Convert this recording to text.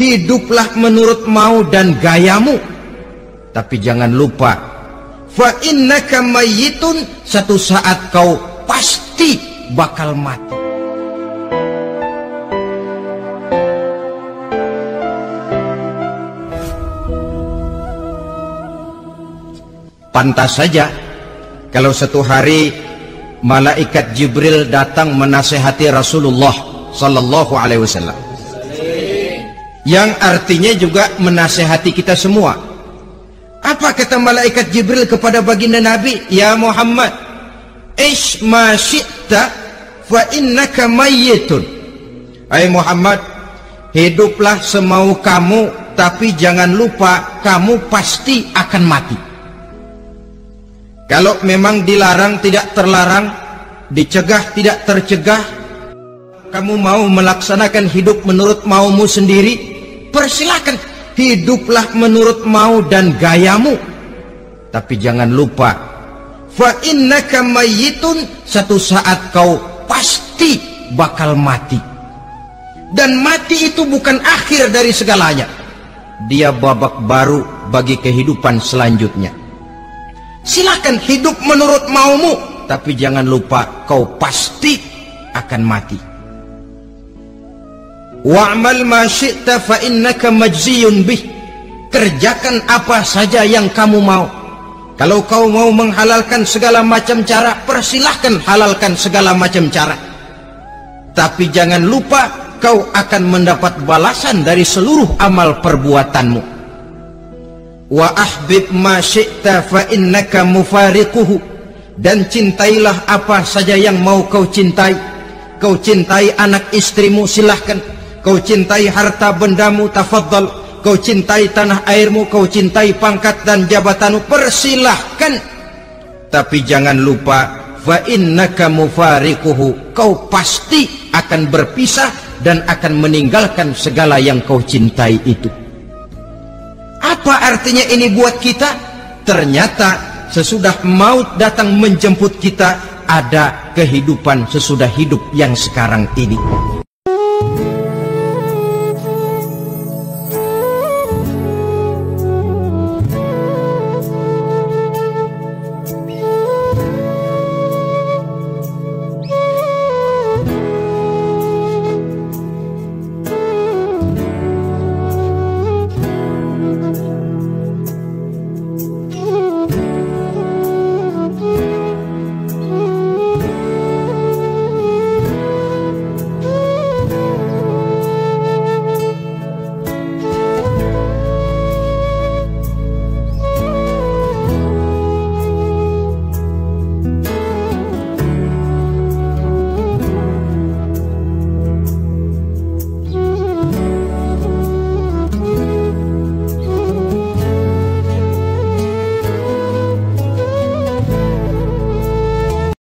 hiduplah menurut mau dan gayamu, tapi jangan lupa fa innaka mayyitun, satu saat kau pasti bakal mati. Pantas saja kalau satu hari malaikat Jibril datang menasihati Rasulullah sallallahu alaihi wasallam, yang artinya juga menasihati kita semua. Apa kata malaikat Jibril kepada baginda Nabi? Ya Muhammad, ish ma syi'ta fa innaka mayyitun. Hai Muhammad, hiduplah semau kamu, tapi jangan lupa kamu pasti akan mati. Kalau memang dilarang tidak terlarang, dicegah tidak tercegah, kamu mau melaksanakan hidup menurut maumu sendiri, persilakan, hiduplah menurut mau dan gayamu, tapi jangan lupa fa innaka mayyitun, satu saat kau pasti bakal mati. Dan mati itu bukan akhir dari segalanya, dia babak baru bagi kehidupan selanjutnya. Silakan hidup menurut maumu, tapi jangan lupa kau pasti akan mati. Wa'mal ma syi'ta fa innaka majziyun bih. Kerjakan apa saja yang kamu mau. Kalau kau mau menghalalkan segala macam cara, persilahkan halalkan segala macam cara, tapi jangan lupa kau akan mendapat balasan dari seluruh amal perbuatanmu. Wa ahbib ma syi'ta fa innaka mufariquhu. Dan cintailah apa saja yang mau kau cintai. Kau cintai anak istrimu, silahkan. Kau cintai harta bendamu, tafadhal. Kau cintai tanah airmu, kau cintai pangkat dan jabatanmu, persilahkan. Tapi jangan lupa fa innaka mufariquhu, kau pasti akan berpisah dan akan meninggalkan segala yang kau cintai itu. Apa artinya ini buat kita? Ternyata sesudah maut datang menjemput kita, ada kehidupan sesudah hidup yang sekarang ini.